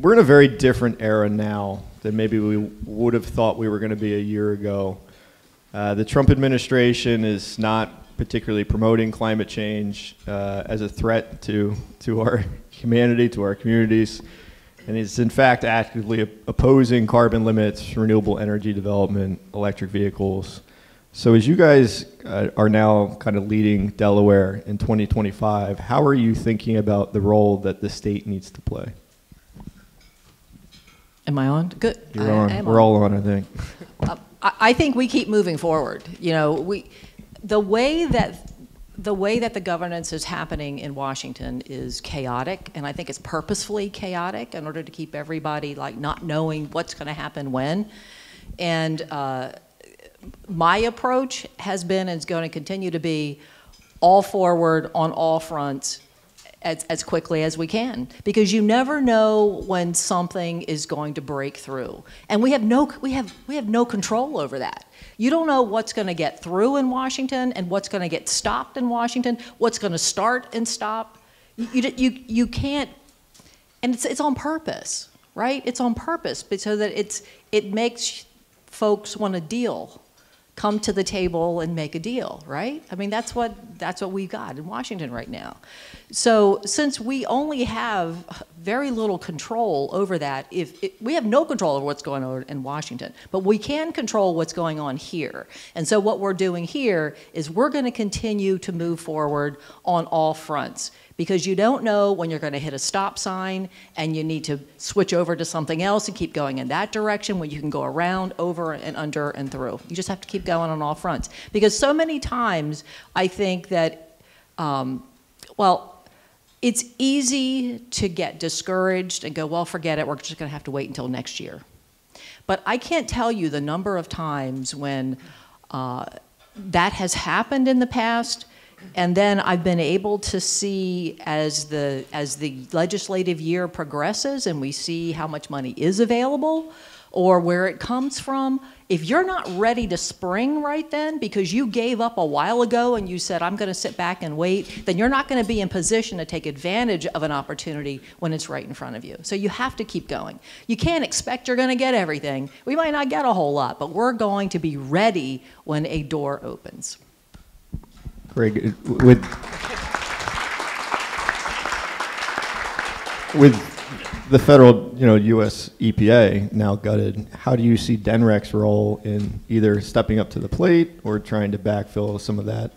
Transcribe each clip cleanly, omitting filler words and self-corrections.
we're in a very different era now than maybe we would have thought we were going to be a year ago. The Trump administration is not particularly promoting climate change as a threat to our humanity, to our communities, and is in fact actively opposing carbon limits, renewable energy development, electric vehicles. So as you guys are now kind of leading Delaware in 2025, how are you thinking about the role that the state needs to play? Am I on? Good. You're on. We're all on, I think. I think we keep moving forward. You know, the way that the governance is happening in Washington is chaotic, and I think it's purposefully chaotic in order to keep everybody like not knowing what's going to happen when. And my approach has been and is going to continue to be all forward on all fronts as quickly as we can, because you never know when something is going to break through, and we have no control over that. You don't know what's going to get through in Washington and what's going to get stopped in Washington, what's going to start and stop. You can't, and it's on purpose, right? It's on purpose so that it makes folks want to deal, come to the table and make a deal, right? I mean, that's what we've got in Washington right now. So since we only have very little control over that, we have no control over what's going on in Washington, but we can control what's going on here. And so what we're doing here is we're going to continue to move forward on all fronts, because you don't know when you're going to hit a stop sign and you need to switch over to something else and keep going in that direction, when you can go around, over and under and through. You just have to keep going on all fronts. Because so many times I think that, well, it's easy to get discouraged and go, well, forget it, we're just going to have to wait until next year. But I can't tell you the number of times when that has happened in the past, and then I've been able to see as the legislative year progresses and we see how much money is available or where it comes from, if you're not ready to spring right then because you gave up a while ago and you said, I'm going to sit back and wait, then you're not going to be in position to take advantage of an opportunity when it's right in front of you. So you have to keep going. You can't expect you're going to get everything. We might not get a whole lot, but we're going to be ready when a door opens. Greg, with the federal, U.S. EPA now gutted, how do you see DNREC'S role in either stepping up to the plate or trying to backfill some of that?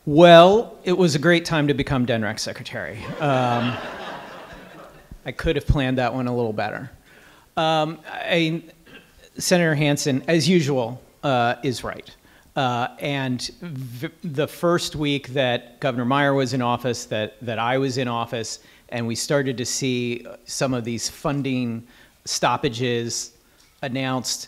Well, it was a great time to become DNREC'S secretary. I could have planned that one a little better. Senator Hansen, as usual, is right. And the first week that Governor Meyer was in office, that I was in office, and we started to see some of these funding stoppages announced,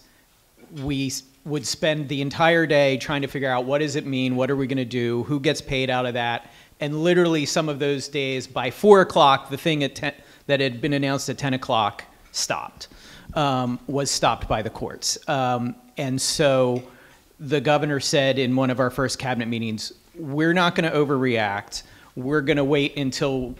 we would spend the entire day trying to figure out what does it mean, what are we going to do, who gets paid out of that, and literally some of those days by 4 o'clock, the thing that had been announced at 10 o'clock stopped, was stopped by the courts. And so the governor said in one of our first cabinet meetings, we're not going to overreact. We're going to wait until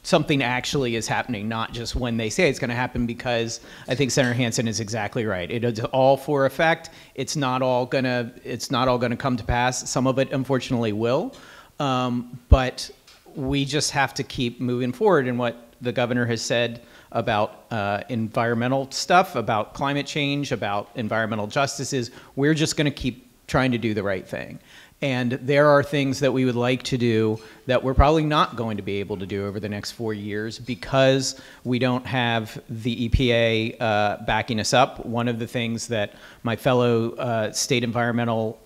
something actually is happening, not just when they say it's going to happen, because I think Senator Hansen is exactly right. It is all for effect. It's not all going to come to pass. Some of it, unfortunately, will. But we just have to keep moving forward in what the governor has said about environmental stuff, about climate change, about environmental justices. We're just going to keep trying to do the right thing. And there are things that we would like to do that we're probably not going to be able to do over the next 4 years because we don't have the EPA backing us up. One of the things that my fellow state environmental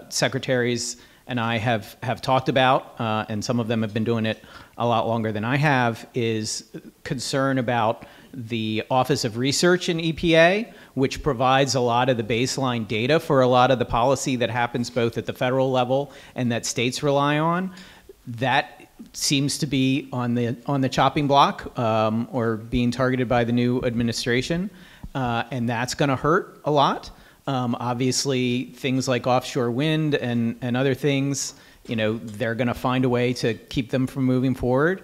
secretaries and I have talked about, and some of them have been doing it a lot longer than I have, is concern about the Office of Research in EPA, which provides a lot of the baseline data for a lot of the policy that happens both at the federal level and that states rely on. That seems to be on the chopping block or being targeted by the new administration, and that's going to hurt a lot. Obviously, things like offshore wind and other things, they're going to find a way to keep them from moving forward.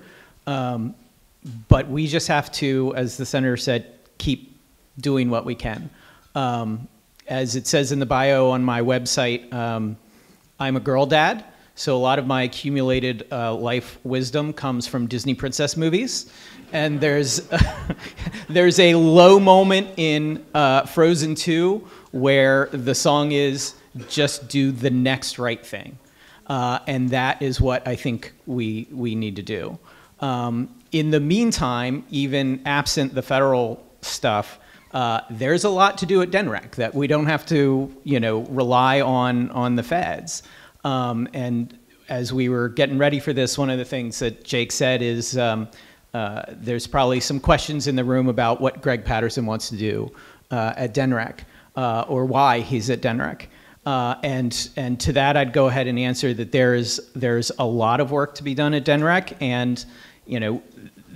but we just have to, as the senator said, keep doing what we can. As it says in the bio on my website, I'm a girl dad, so a lot of my accumulated life wisdom comes from Disney princess movies. And there's a low moment in Frozen 2 where the song is "Just do the next right thing," and that is what I think we need to do. In the meantime, even absent the federal stuff, there's a lot to do at DNREC that we don't have to, rely on the feds. And as we were getting ready for this, one of the things that Jake said is there's probably some questions in the room about what Greg Patterson wants to do at DNREC or why he's at DNREC. And to that, I'd go ahead and answer that there's a lot of work to be done at DNREC, and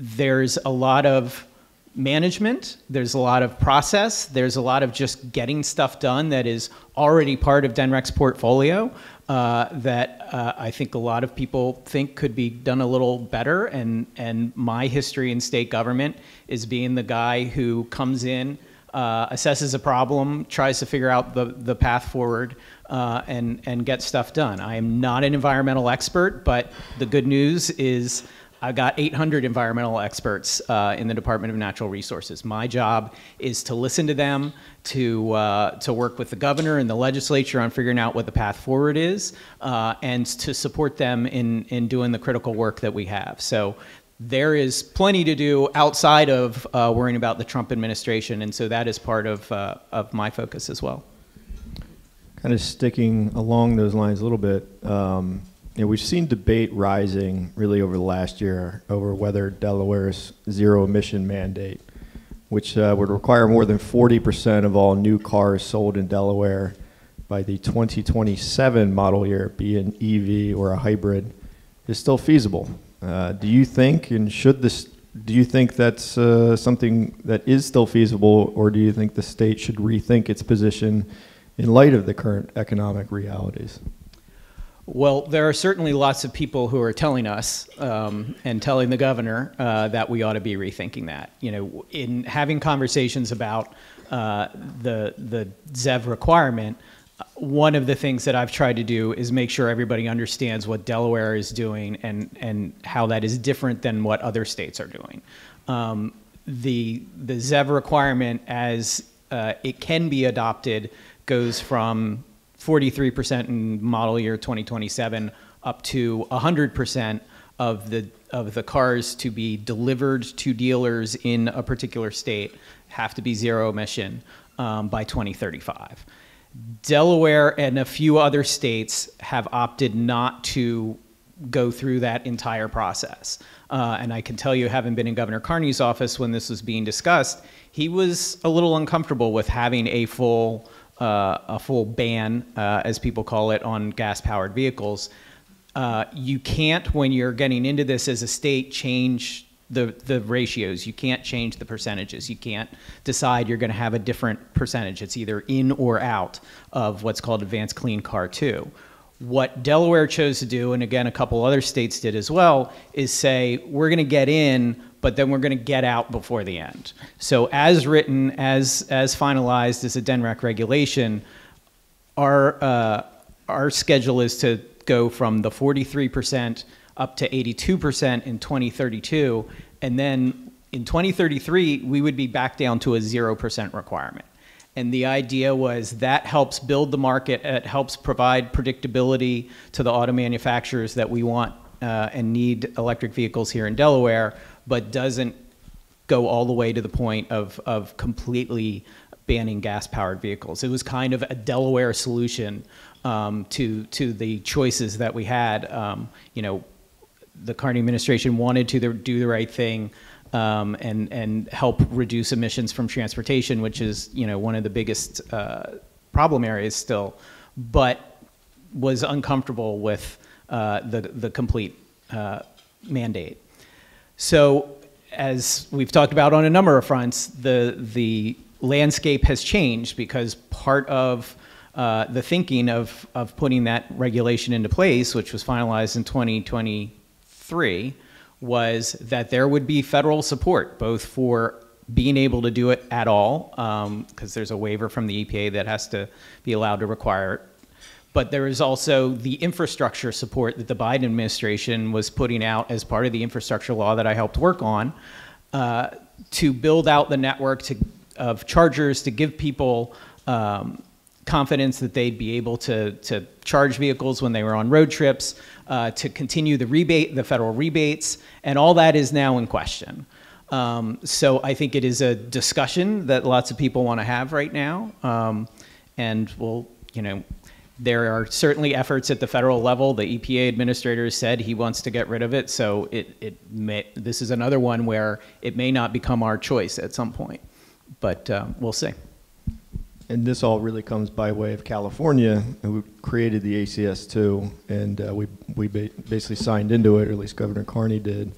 there's a lot of management, there's a lot of process, there's a lot of just getting stuff done that is already part of DNREC's portfolio that I think a lot of people think could be done a little better. And my history in state government is being the guy who comes in, assesses a problem, tries to figure out the path forward, and get stuff done. I am not an environmental expert, but the good news is I've got 800 environmental experts in the Department of Natural Resources. My job is to listen to them, to work with the governor and the legislature on figuring out what the path forward is, and to support them in doing the critical work that we have. So there is plenty to do outside of worrying about the Trump administration, and so that is part of my focus as well. Kind of sticking along those lines a little bit, we've seen debate rising really over the last year over whether Delaware's zero emission mandate, which would require more than 40% of all new cars sold in Delaware by the 2027 model year be an EV or a hybrid, is still feasible. Do you think, and do you think that's something that is still feasible, or do you think the state should rethink its position in light of the current economic realities? Well, there are certainly lots of people who are telling us and telling the governor that we ought to be rethinking that. In having conversations about the ZEV requirement, one of the things that I've tried to do is make sure everybody understands what Delaware is doing and how that is different than what other states are doing. The ZEV requirement, as it can be adopted, goes from 43% in model year 2027 up to 100% of the cars to be delivered to dealers in a particular state have to be zero emission by 2035. Delaware and a few other states have opted not to go through that entire process. And I can tell you, having been in Governor Carney's office when this was being discussed, he was a little uncomfortable with having a full ban, as people call it, on gas-powered vehicles. You can't, when you're getting into this as a state, change the ratios. You can't change the percentages. You can't decide you're going to have a different percentage. It's either in or out of what's called Advanced Clean Car 2. What Delaware chose to do, and again a couple other states did as well, is say we're going to get in, but then we're going to get out before the end. So as written, as finalized as a DNREC regulation, our schedule is to go from the 43% up to 82% in 2032, and then in 2033 we would be back down to a 0% requirement. And the idea was that helps build the market, it helps provide predictability to the auto manufacturers that we want and need electric vehicles here in Delaware, but doesn't go all the way to the point of completely banning gas-powered vehicles. It was kind of a Delaware solution to the choices that we had. The Carney administration wanted to do the right thing and help reduce emissions from transportation, which is one of the biggest problem areas still, but was uncomfortable with the complete mandate. So as we've talked about on a number of fronts, the landscape has changed because part of the thinking of putting that regulation into place, which was finalized in 2023, was that there would be federal support, both for being able to do it at all, because there's a waiver from the EPA that has to be allowed to require it. But there is also the infrastructure support that the Biden administration was putting out as part of the infrastructure law that I helped work on, to build out the network of chargers, to give people confidence that they'd be able to charge vehicles when they were on road trips, to continue the federal rebates, and all that is now in question. So I think it is a discussion that lots of people want to have right now, and we'll, there are certainly efforts at the federal level. The EPA administrator has said he wants to get rid of it, so this is another one where it may not become our choice at some point, but we'll see. And this all really comes by way of California, who created the ACS2, and we basically signed into it, or at least Governor Carney did.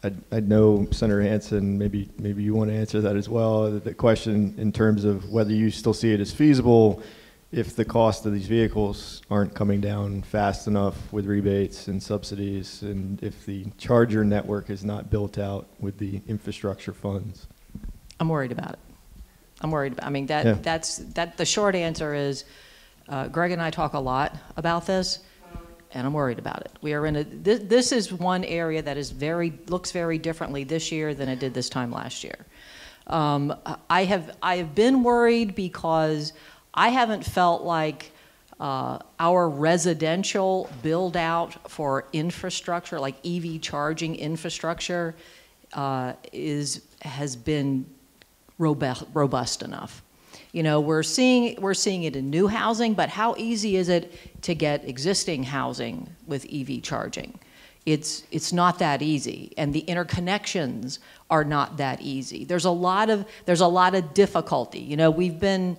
I know Senator Hansen, maybe you want to answer that as well, the question in terms of whether you still see it as feasible if the cost of these vehicles aren't coming down fast enough with rebates and subsidies, and if the charger network is not built out with the infrastructure funds. I'm worried about it. I'm worried about, I mean, the short answer is, Greg and I talk a lot about this, and I'm worried about it. We are in this is one area that is looks very differently this year than it did this time last year. I have been worried because I haven't felt like our residential build out for infrastructure, like EV charging infrastructure, has been robust enough. We're seeing it in new housing, but how easy is it to get existing housing with EV charging? It's not that easy, and the interconnections are not that easy. There's a lot of difficulty. We've been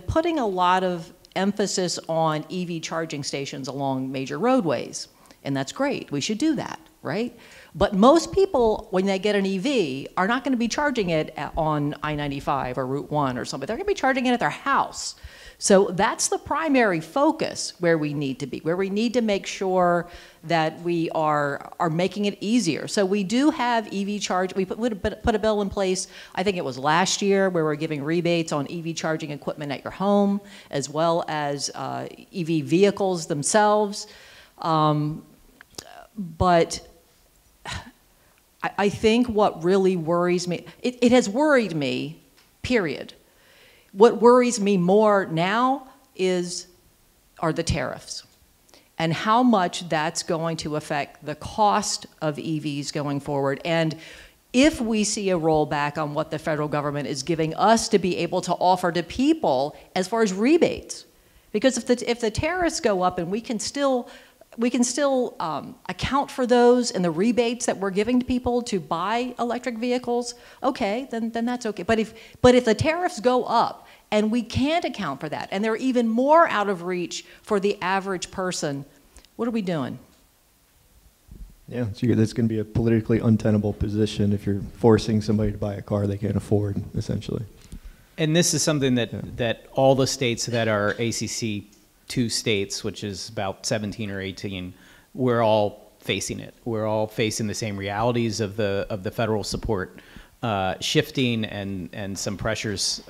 putting a lot of emphasis on EV charging stations along major roadways, and that's great. We should do that, right? But most people, when they get an EV, are not going to be charging it on I-95 or Route 1 or something. They're going to be charging it at their house. So that's the primary focus where we need to be, where we need to make sure that we are making it easier. So we do have EV charge. We put a bill in place, I think it was last year, where we're giving rebates on EV charging equipment at your home, as well as EV vehicles themselves. But I think what really worries me, it has worried me, period. What worries me more now are the tariffs and how much that's going to affect the cost of EVs going forward. And if we see a rollback on what the federal government is giving us to be able to offer to people as far as rebates. Because if the tariffs go up and we can still account for those and the rebates that we're giving to people to buy electric vehicles, okay, then that's okay. But if the tariffs go up and we can't account for that, and they're even more out of reach for the average person, what are we doing? Yeah, so that's going to be a politically untenable position if you're forcing somebody to buy a car they can't afford, essentially. And this is something that all the states that are ACC 2 states, which is about 17 or 18, we're all facing it. We're all facing the same realities of the federal support shifting and some pressures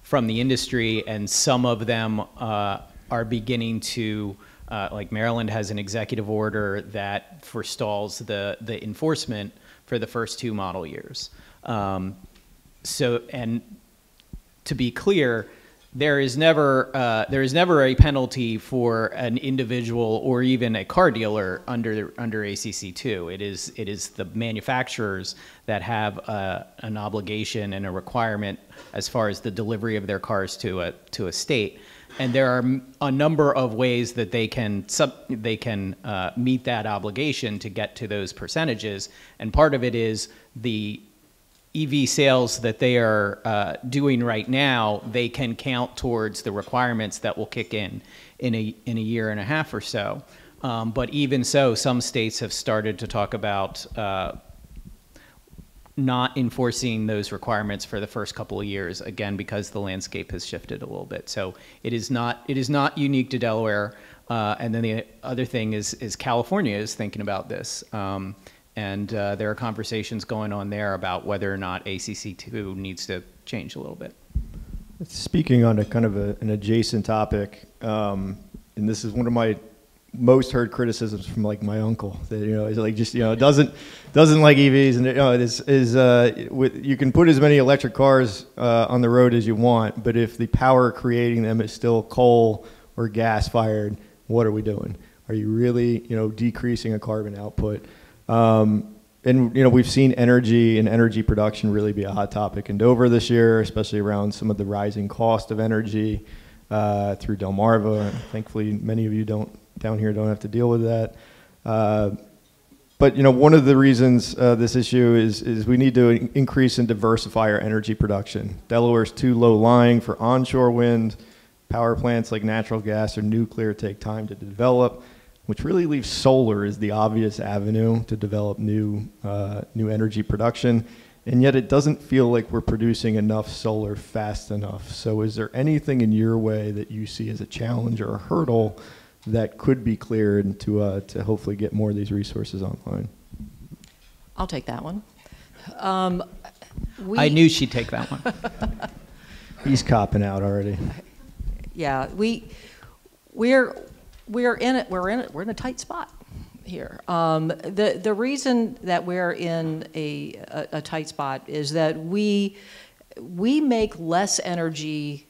from the industry, and some of them are beginning to, like Maryland has an executive order that forestalls the enforcement for the first 2 model years. So, and to be clear, there is never a penalty for an individual or even a car dealer under ACC2. It is the manufacturers that have an obligation and a requirement as far as the delivery of their cars to a state, and there are a number of ways that they can meet that obligation to get to those percentages, and part of it is the EV sales that they are doing right now. They can count towards the requirements that will kick in a year and a half or so. But even so, some states have started to talk about not enforcing those requirements for the first couple of years, again, because the landscape has shifted a little bit. So it is not unique to Delaware. And then the other thing is California is thinking about this. And there are conversations going on there about whether or not ACC2 needs to change a little bit. Speaking on a kind of an adjacent topic, and this is one of my most heard criticisms from like my uncle that is like just doesn't like EVs, and you can put as many electric cars on the road as you want, but if the power creating them is still coal or gas fired, what are we doing? Are you really decreasing a carbon output? And we've seen energy and energy production really be a hot topic in Dover this year, especially around some of the rising cost of energy through Delmarva. Thankfully, many of you down here don't have to deal with that. But one of the reasons this issue is we need to increase and diversify our energy production. Delaware's too low lying for onshore wind. Power plants like natural gas or nuclear take time to develop, which really leaves solar as the obvious avenue to develop new energy production. And yet it doesn't feel like we're producing enough solar fast enough. So is there anything in your way that you see as a challenge or a hurdle that could be cleared to hopefully get more of these resources online? I'll take that one. I knew she'd take that one. He's copping out already. Yeah, we're in a tight spot here. The reason that we're in a tight spot is that we make less energy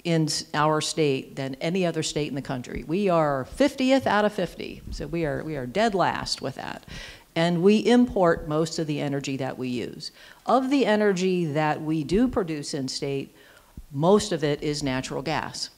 in our state than any other state in the country. We are 50th out of 50, so we are dead last with that. And we import most of the energy that we use. Of the energy that we do produce in state, most of it is natural gas.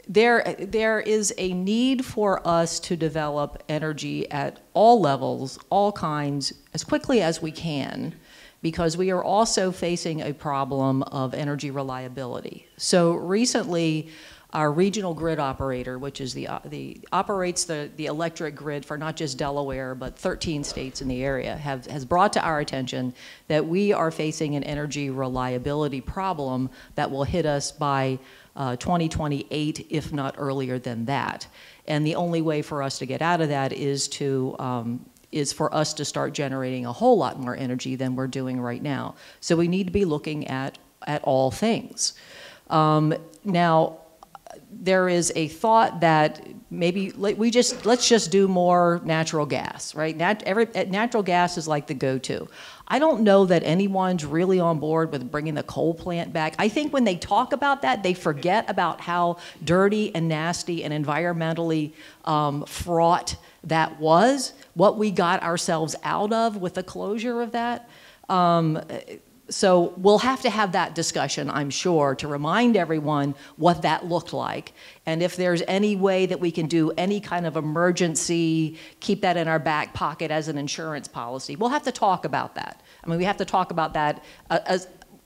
There is a need for us to develop energy at all levels, all kinds, as quickly as we can, because we are also facing a problem of energy reliability. So recently, our regional grid operator, which is operates the electric grid for not just Delaware, but 13 states in the area, has brought to our attention that we are facing an energy reliability problem that will hit us by 2028, if not earlier than that. And the only way for us to get out of that is for us to start generating a whole lot more energy than we're doing right now. So we need to be looking at all things. Now, there is a thought that maybe let's just do more natural gas, right? Natural gas is like the go-to. I don't know that anyone's really on board with bringing the coal plant back. I think when they talk about that, they forget about how dirty and nasty and environmentally fraught that was, what we got ourselves out of with the closure of that. So we'll have to have that discussion, I'm sure, to remind everyone what that looked like. And if there's any way that we can do any kind of emergency, keep that in our back pocket as an insurance policy, we'll have to talk about that. I mean, we have to talk about that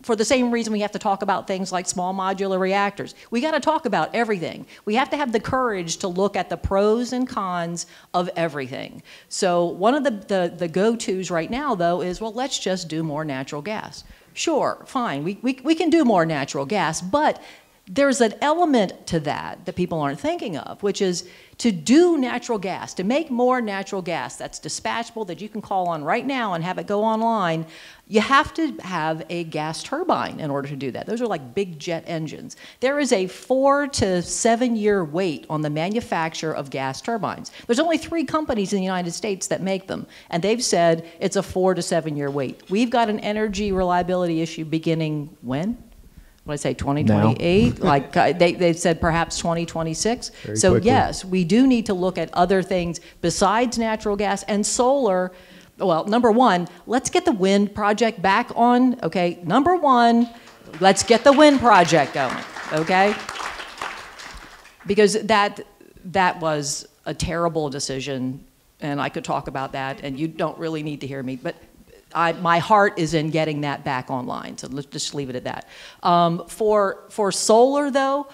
for the same reason we have to talk about things like small modular reactors. We got to talk about everything. We have to have the courage to look at the pros and cons of everything. So one of the go-tos right now, though, is, well, let's just do more natural gas. Sure, fine, we can do more natural gas, but there's an element to that people aren't thinking of, which is to do natural gas, to make more natural gas that's dispatchable, that you can call on right now and have it go online. You have to have a gas turbine in order to do that. Those are like big jet engines. There is a 4 to 7 year wait on the manufacture of gas turbines. There's only 3 companies in the United States that make them, and they've said it's a 4 to 7 year wait. We've got an energy reliability issue beginning when? What did I say, 2028? Like they've said perhaps 2026. Very so quickly. Yes, we do need to look at other things besides natural gas and solar. Well, number one, let's get the wind project back on, okay? Number one, let's get the wind project going, okay? Because that was a terrible decision, and I could talk about that, and you don't really need to hear me, but my heart is in getting that back online, so let's just leave it at that. For solar, though,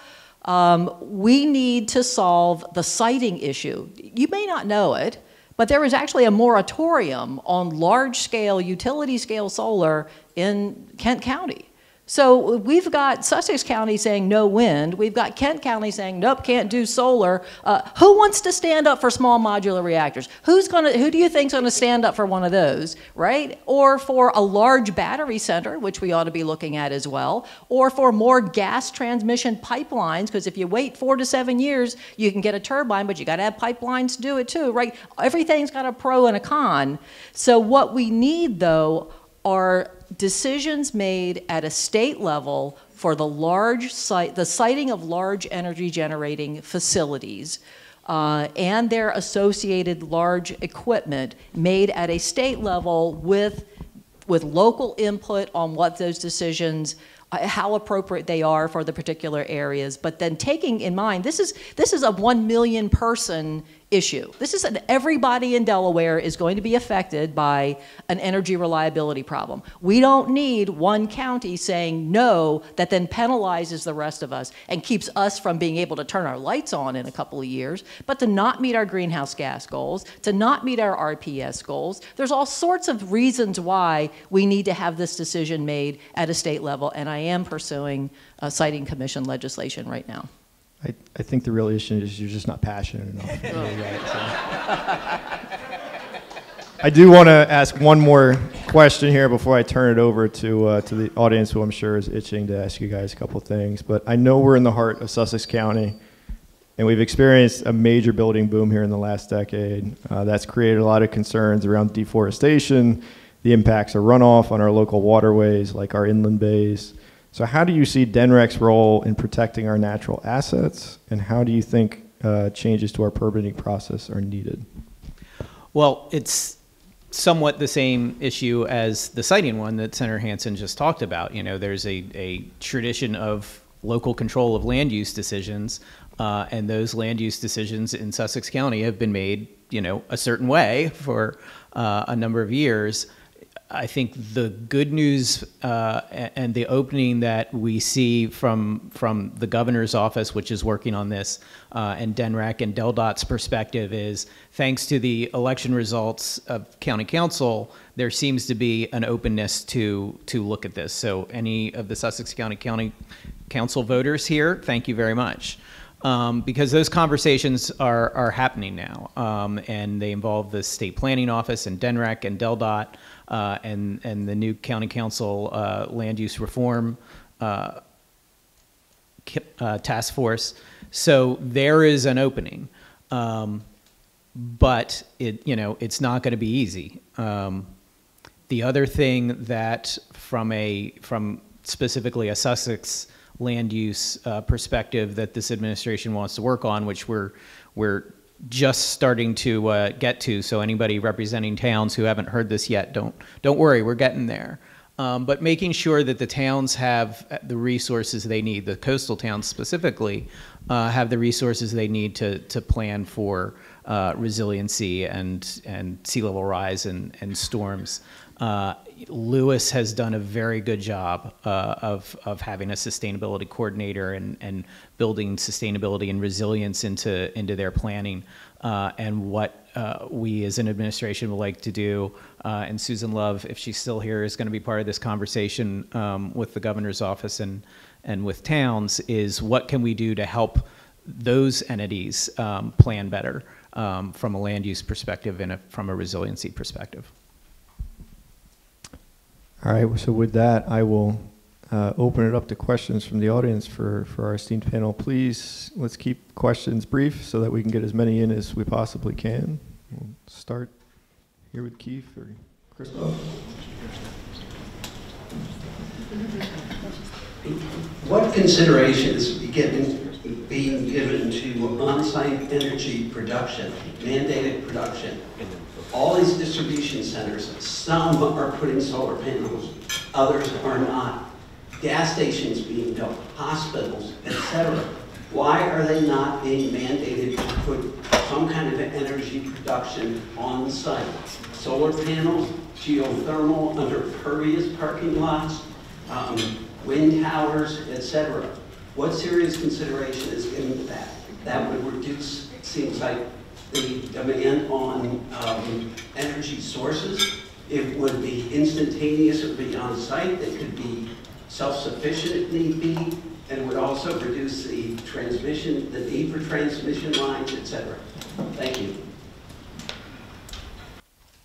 we need to solve the siting issue. You may not know it, but there is actually a moratorium on large-scale, utility-scale solar in Kent County. So we've got Sussex County saying no wind. We've got Kent County saying nope, can't do solar. Who wants to stand up for small modular reactors? Who do you think's going to stand up for one of those, right? Or for a large battery center, which we ought to be looking at as well, or for more gas transmission pipelines, because if you wait 4 to 7 years, you can get a turbine, but you got to have pipelines to do it too, right? Everything's got a pro and a con. So what we need, though, are decisions made at a state level for the siting of large energy generating facilities and their associated large equipment made at a state level with local input on what those decisions, how appropriate they are for the particular areas, but then taking in mind, this is a 1 million person issue. This is everybody in Delaware is going to be affected by an energy reliability problem. We don't need one county saying no that then penalizes the rest of us and keeps us from being able to turn our lights on in a couple of years, but to not meet our greenhouse gas goals, to not meet our RPS goals. There's all sorts of reasons why we need to have this decision made at a state level, and I am pursuing siting commission legislation right now. I think the real issue is you're just not passionate enough. I do want to ask one more question here before I turn it over to the audience, who I'm sure is itching to ask you guys a couple things. But I know we're in the heart of Sussex County, and we've experienced a major building boom here in the last decade. That's created a lot of concerns around deforestation, the impacts of runoff on our local waterways, like our inland bays. So how do you see DNREC'S role in protecting our natural assets, and how do you think changes to our permitting process are needed? Well, it's somewhat the same issue as the siting one that Senator Hansen just talked about. You know, there's a tradition of local control of land use decisions, and those land use decisions in Sussex County have been made, you know, a certain way for a number of years. I think the good news and the opening that we see from the governor's office, which is working on this, and DNREC and DelDOT's perspective is, thanks to the election results of county council, there seems to be an openness to look at this. So any of the Sussex County Council voters here, thank you very much. Because those conversations are happening now, and they involve the state planning office and DNREC and DelDOT and the new county council land use reform task force. So there is an opening, but it's not going to be easy. The other thing that from specifically a Sussex land use perspective that this administration wants to work on, which we're just starting to get to. So anybody representing towns who haven't heard this yet, don't worry, we're getting there. But making sure that the towns have the resources they need, the coastal towns specifically, have the resources they need to plan for resiliency and sea level rise and storms. Lewis has done a very good job of having a sustainability coordinator and building sustainability and resilience into their planning. And what we as an administration would like to do, and Susan Love, if she's still here, is going to be part of this conversation with the governor's office and with towns, is what can we do to help those entities plan better from a land use perspective and from a resiliency perspective. All right, so with that, I will open it up to questions from the audience for our esteemed panel. Please, let's keep questions brief so that we can get as many in as we possibly can. We'll start here with Keith or Christoph. What consideration is being given to on-site energy production, mandated production? All these distribution centers, some are putting solar panels, others are not. Gas stations being built, hospitals, etc. Why are they not being mandated to put some kind of energy production on the site? Solar panels, geothermal under pervious parking lots, wind towers, etc. What serious consideration is given to that? That would reduce, it seems like, the demand on energy sources. It would be instantaneous, it would be on site. They could be self-sufficient if need be, and would also reduce the transmission, the need for transmission lines, et cetera. Thank you.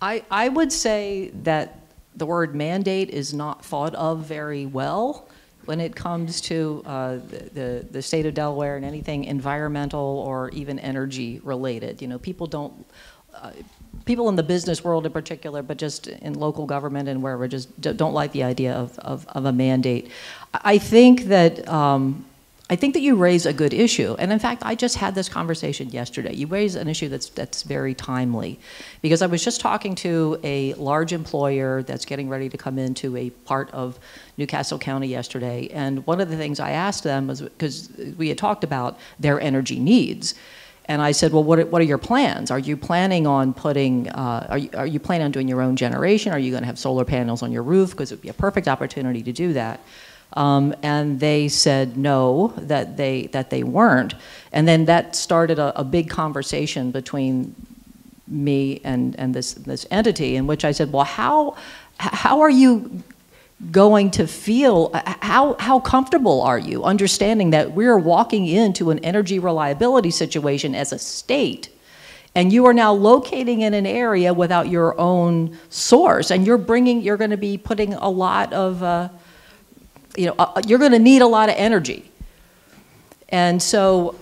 I would say that the word mandate is not thought of very well when it comes to the state of Delaware and anything environmental or even energy related. You know, people don't, people in the business world in particular, but just in local government and wherever, just don't like the idea of a mandate. I think that you raise a good issue, and in fact, I just had this conversation yesterday. You raise an issue that's very timely, because I was just talking to a large employer that's getting ready to come into a part of Newcastle County yesterday, and one of the things I asked them was, because we had talked about their energy needs, and I said, well, what are your plans? Are you planning on putting, are you planning on doing your own generation? Are you going to have solar panels on your roof? Because it would be a perfect opportunity to do that. And they said no, that they weren't. And then that started a big conversation between me and this entity, in which I said, well, how are you going to feel, how comfortable are you understanding that we're walking into an energy reliability situation as a state, and you are now locating in an area without your own source, and you're going to be putting a lot of, you're going to need a lot of energy. And so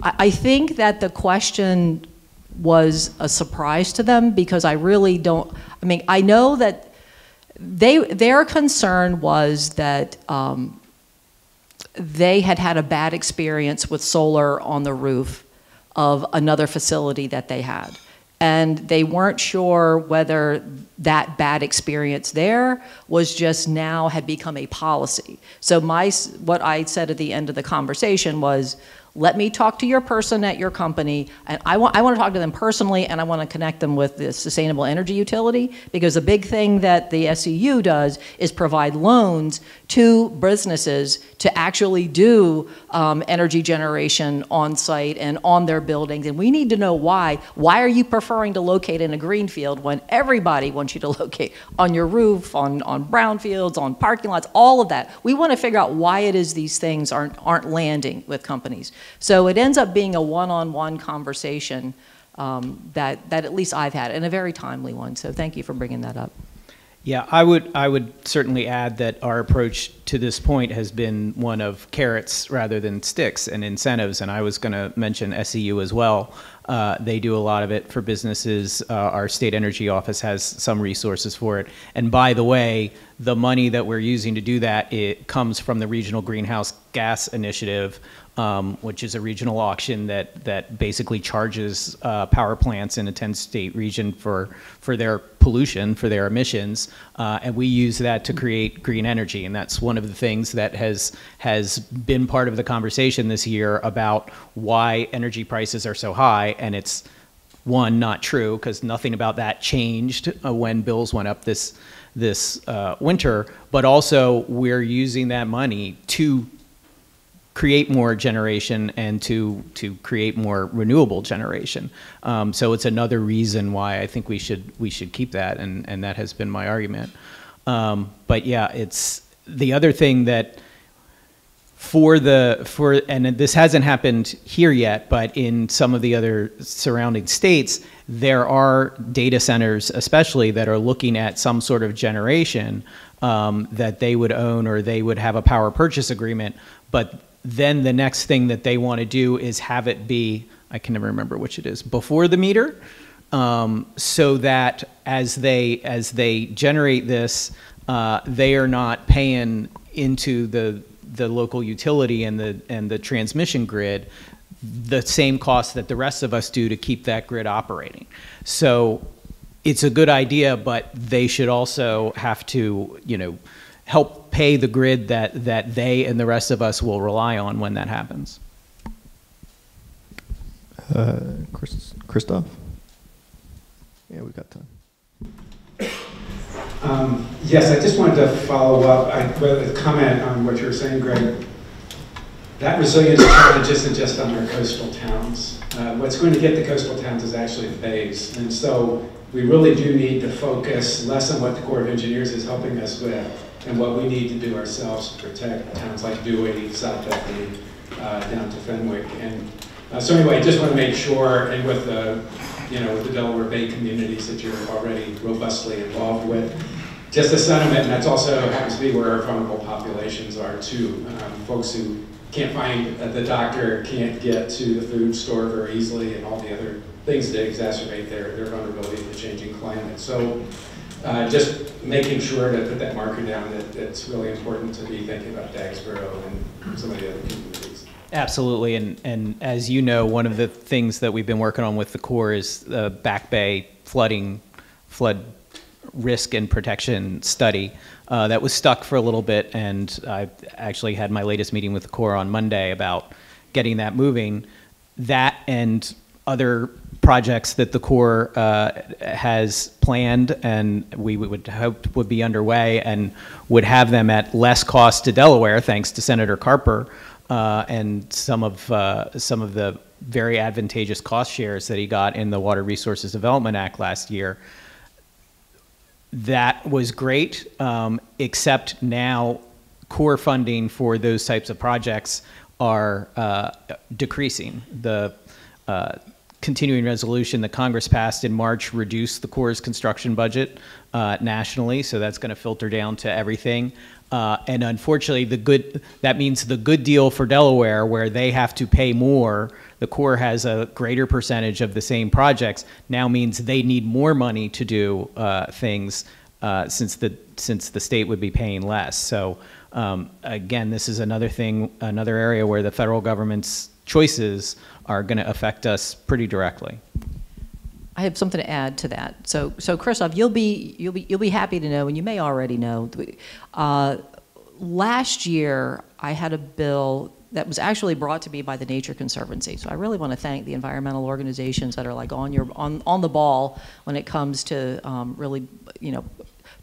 I think that the question was a surprise to them, because I really don't, I mean, I know that their concern was that they had had a bad experience with solar on the roof of another facility that they had. And they weren't sure whether that bad experience there was just now had become a policy. So what I said at the end of the conversation was, let me talk to your person at your company, and I want to talk to them personally, and I want to connect them with the sustainable energy utility, because a big thing that the SEU does is provide loans to businesses to actually do energy generation on site and on their buildings, and we need to know why. Why are you preferring to locate in a green field when everybody wants you to locate on your roof, on brownfields, on parking lots, all of that? We want to figure out why it is these things aren't landing with companies. So it ends up being a one-on-one conversation that at least I've had, and a very timely one. So thank you for bringing that up. Yeah, I would certainly add that our approach to this point has been one of carrots rather than sticks and incentives, and I was going to mention SEU as well. They do a lot of it for businesses. Our state energy office has some resources for it. And by the way, the money that we're using to do that, it comes from the Regional Greenhouse Gas Initiative, which is a regional auction that basically charges power plants in a 10-state region for their pollution, for their emissions, and we use that to create green energy. And that's one of the things that has been part of the conversation this year about why energy prices are so high. And it's, one, not true, because nothing about that changed when bills went up this winter, but also we're using that money to create more generation and to create more renewable generation. So it's another reason why I think we should keep that, and that has been my argument. But yeah, it's the other thing that and this hasn't happened here yet, but in some of the other surrounding states, there are data centers especially that are looking at some sort of generation that they would own, or they would have a power purchase agreement, but then the next thing that they want to do is have it be, I can never remember which it is, before the meter, so that as they generate this, they are not paying into the local utility and the transmission grid the same cost that the rest of us do to keep that grid operating. So it's a good idea, but they should also have to, help pay the grid that they and the rest of us will rely on when that happens. Christoph? Yeah, we've got time. Yes, I just wanted to follow up, comment on what you were saying, Greg. That resilience challenge isn't just on our coastal towns. What's going to get the coastal towns is actually the bays. And so we really do need to focus less on what the Corps of Engineers is helping us with, and what we need to do ourselves to protect towns like Dewey, South Bethany, down to Fenwick. And so anyway, I just want to make sure, and with the, with the Delaware Bay communities that you're already robustly involved with, just a sentiment, and that's also happens to be where our vulnerable populations are too. Folks who can't find the doctor, can't get to the food store very easily, and all the other things that exacerbate their vulnerability to the changing climate. So just making sure to put that marker down that it's really important to be thinking about Dagsboro and some of the other communities. Absolutely, and as you know, one of the things that we've been working on with the Corps is the Back Bay flood risk and protection study that was stuck for a little bit, and I actually had my latest meeting with the Corps on Monday about getting that moving. That and other projects that the Corps has planned and we would hope would be underway and would have them at less cost to Delaware, thanks to Senator Carper and some of the very advantageous cost shares that he got in the Water Resources Development Act last year. That was great, except now core funding for those types of projects are decreasing. The continuing resolution that Congress passed in March reduced the Corps' construction budget nationally, so that's going to filter down to everything. And unfortunately, that means the good deal for Delaware, where they have to pay more, the Corps has a greater percentage of the same projects, now means they need more money to do things since the state would be paying less. So again, this is another area where the federal government's choices are going to affect us pretty directly. I have something to add to that. So Christoph, you'll be happy to know, and you may already know. Last year, I had a bill that was actually brought to me by the Nature Conservancy. So I really want to thank the environmental organizations that are like on the ball when it comes to really,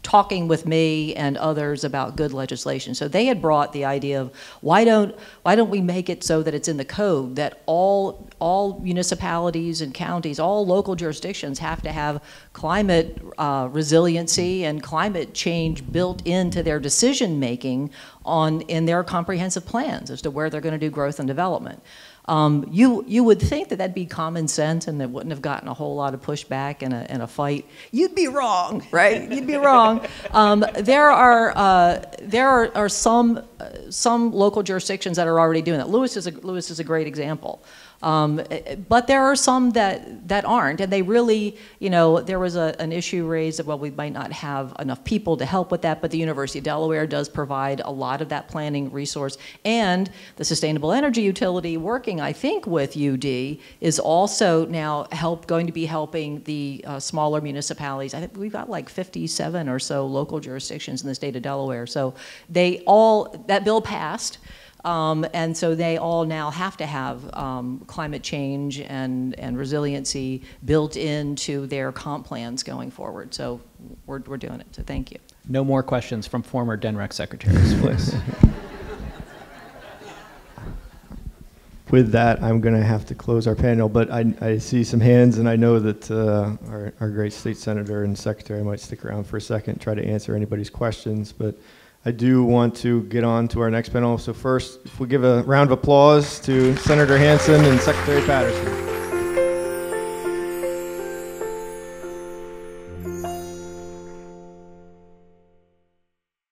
talking with me and others about good legislation. So they had brought the idea of why don't we make it so that it's in the code that all municipalities and counties, all local jurisdictions have to have climate resiliency and climate change built into their decision making in their comprehensive plans as to where they're going to do growth and development. You would think that that'd be common sense and that wouldn't have gotten a whole lot of pushback and a fight. You'd be wrong, right? You'd be wrong. There are some local jurisdictions that are already doing that. Lewis is a great example. But there are some that aren't, and they really, there was an issue raised that, well, we might not have enough people to help with that, but the University of Delaware does provide a lot of that planning resource, and the Sustainable Energy Utility, working, I think, with UD, is also now going to be helping the smaller municipalities. I think we've got like 57 or so local jurisdictions in the state of Delaware, so that bill passed. And so they all now have to have climate change and resiliency built into their comp plans going forward. So we're doing it, so thank you. No more questions from former DNREC'S secretaries, please. With that, I'm going to have to close our panel, but I see some hands, and I know that our great state senator and secretary might stick around for a second, try to answer anybody's questions, but I do want to get on to our next panel. So first, if we give a round of applause to Senator Hansen and Secretary Patterson.